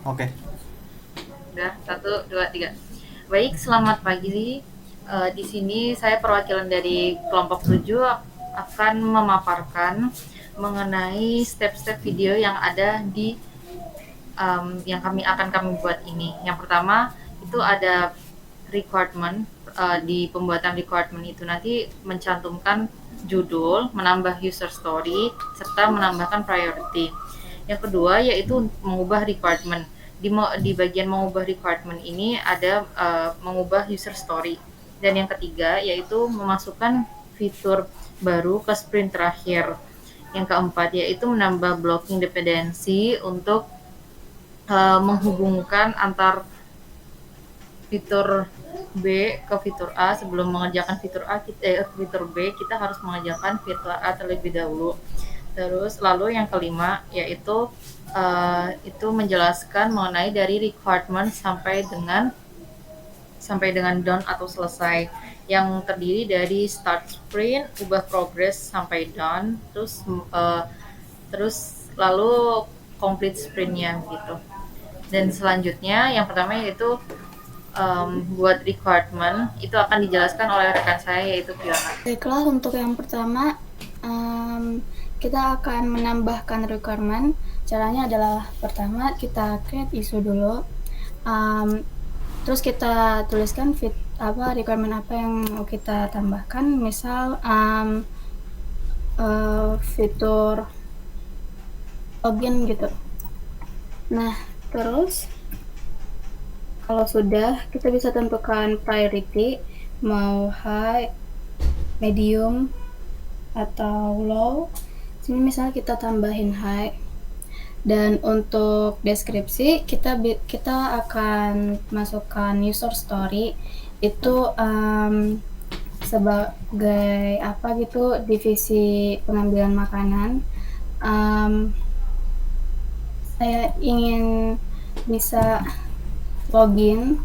Oke. Udah, 1, 2, 3. Baik, selamat pagi. Di sini saya perwakilan dari kelompok 7 akan memaparkan mengenai step-step video yang ada di yang kami buat ini. Yang pertama itu ada requirement. Di pembuatan requirement itu nanti mencantumkan judul, menambah user story, serta menambahkan priority. Yang kedua yaitu mengubah requirement. Di bagian mengubah requirement ini ada mengubah user story. Dan yang ketiga yaitu memasukkan fitur baru ke sprint terakhir. Yang keempat yaitu menambah blocking dependency untuk menghubungkan antar fitur B ke fitur A. Sebelum mengerjakan fitur B, kita harus mengerjakan fitur A terlebih dahulu. Terus lalu yang kelima yaitu itu menjelaskan mengenai dari requirement sampai dengan done atau selesai, yang terdiri dari start sprint, ubah progress sampai done, terus lalu complete sprintnya gitu. Dan selanjutnya yang pertama yaitu buat requirement itu akan dijelaskan oleh rekan saya yaitu Fiona. Baiklah, untuk yang pertama kita akan menambahkan requirement. Caranya adalah pertama kita create issue dulu, terus kita tuliskan requirement apa yang mau kita tambahkan. Misal fitur login gitu. Nah, terus kalau sudah, kita bisa tentukan priority, mau high, medium, atau low. Sini misalnya kita tambahin high. Dan untuk deskripsi kita akan masukkan user story itu sebagai apa gitu, divisi pengambilan makanan. Saya ingin bisa login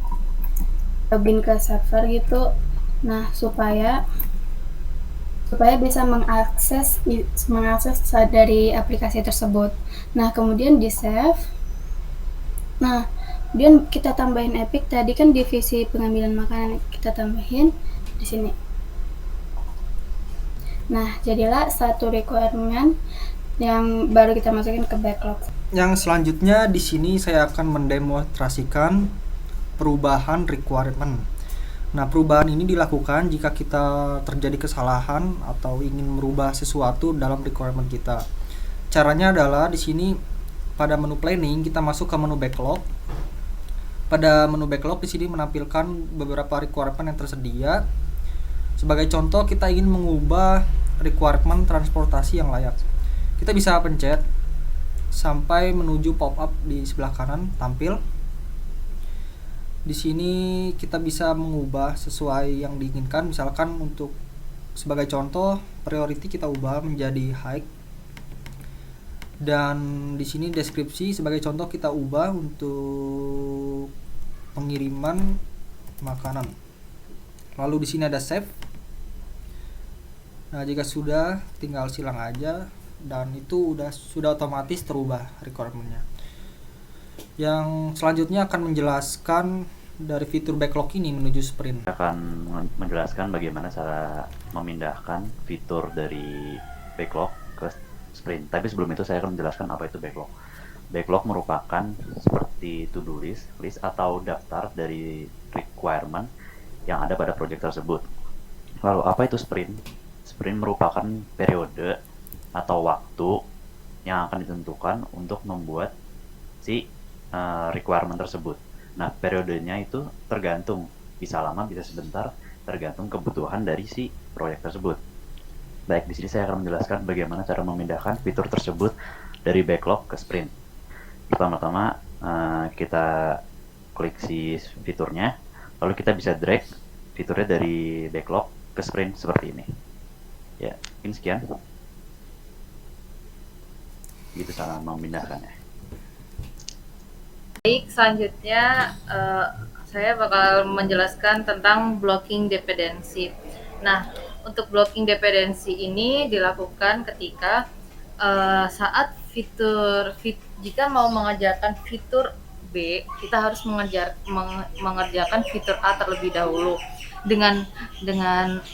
ke server gitu. Nah, supaya bisa mengakses dari aplikasi tersebut. Nah, kemudian di save. Nah, kemudian kita tambahin epic. Tadi kan divisi pengambilan makanan, kita tambahin di sini. Nah, jadilah satu requirement yang baru kita masukin ke backlog. Yang selanjutnya di sini saya akan mendemonstrasikan perubahan requirement. Nah, perubahan ini dilakukan jika kita terjadi kesalahan atau ingin merubah sesuatu dalam requirement kita. Caranya adalah di sini pada menu planning kita masuk ke menu backlog. Pada menu backlog di sini menampilkan beberapa requirement yang tersedia. Sebagai contoh, kita ingin mengubah requirement transportasi yang layak. Kita bisa pencet sampai menuju pop-up di sebelah kanan tampil. Di sini kita bisa mengubah sesuai yang diinginkan. Misalkan untuk sebagai contoh, priority kita ubah menjadi high. Dan di sini deskripsi sebagai contoh kita ubah untuk pengiriman makanan. Lalu di sini ada save. Nah, jika sudah tinggal silang aja dan itu sudah otomatis terubah requirementnya. Yang selanjutnya akan menjelaskan dari fitur backlog ini menuju sprint. Akan menjelaskan bagaimana cara memindahkan fitur dari backlog ke sprint. Tapi sebelum itu saya akan menjelaskan apa itu backlog. Backlog merupakan seperti to-do list atau daftar dari requirement yang ada pada project tersebut. Lalu apa itu sprint? Sprint merupakan periode atau waktu yang akan ditentukan untuk membuat si requirement tersebut. Nah, periodenya itu tergantung, bisa lama, bisa sebentar, tergantung kebutuhan dari si proyek tersebut. Baik, di sini saya akan menjelaskan bagaimana cara memindahkan fitur tersebut dari backlog ke sprint. Pertama-tama kita klik si fiturnya, lalu kita bisa drag fiturnya dari backlog ke sprint seperti ini. Ya, mungkin sekian. Gitu cara memindahkannya. Baik, selanjutnya saya bakal menjelaskan tentang blocking dependency. Nah, untuk blocking dependency ini dilakukan ketika saat jika mau mengerjakan fitur B, kita harus mengerjakan fitur A terlebih dahulu dengan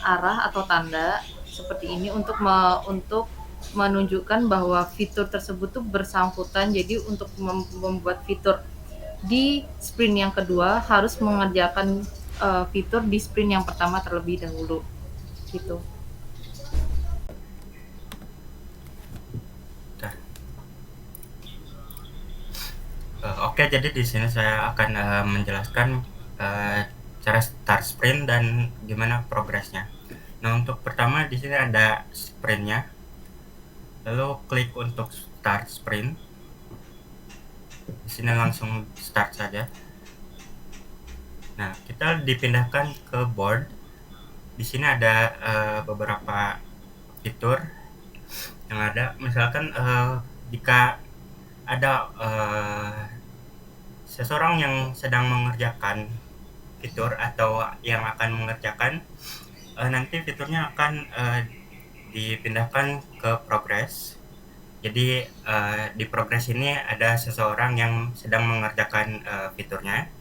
arah atau tanda seperti ini untuk menunjukkan bahwa fitur tersebut tuh bersangkutan. Jadi untuk membuat fitur di sprint yang kedua harus mengerjakan fitur di sprint yang pertama terlebih dahulu gitu. Oke, jadi di sini saya akan menjelaskan cara start sprint dan gimana progresnya. Nah, untuk pertama di sini ada sprintnya. Lalu klik untuk start sprint. Di sini langsung start saja. Nah, kita dipindahkan ke board. Di sini ada beberapa fitur yang ada. Misalkan jika ada seseorang yang sedang mengerjakan fitur atau yang akan mengerjakan, nanti fiturnya akan dipindahkan ke progress. Jadi di progress ini ada seseorang yang sedang mengerjakan fiturnya.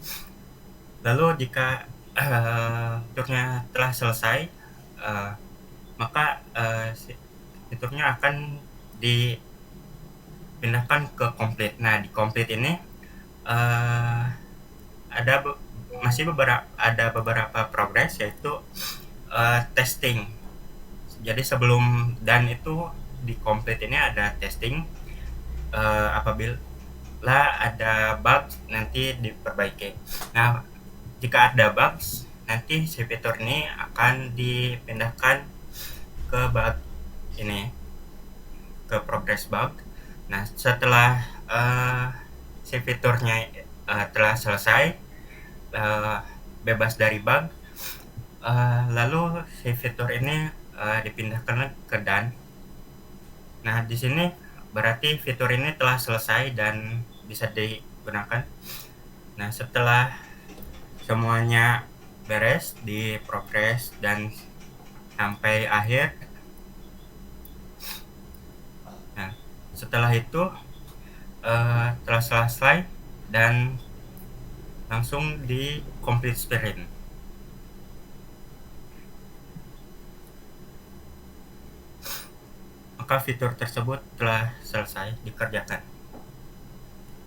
Lalu jika fiturnya telah selesai, maka fiturnya akan dipindahkan ke complete. Nah, di complete ini ada beberapa progress, yaitu testing. Jadi sebelum dan itu di complete ini ada testing. Apabila ada bug nanti diperbaiki. Nah, jika ada bugs nanti si fitur ini akan dipindahkan ke bug ini, ke progress bug. Nah, setelah si fiturnya telah selesai, bebas dari bug, lalu si fitur ini dipindahkan ke done. Nah, di sini berarti fitur ini telah selesai dan bisa digunakan. Nah, setelah semuanya beres di progress dan sampai akhir, nah setelah itu telah selesai dan langsung di complete sprint. Maka fitur tersebut telah selesai dikerjakan.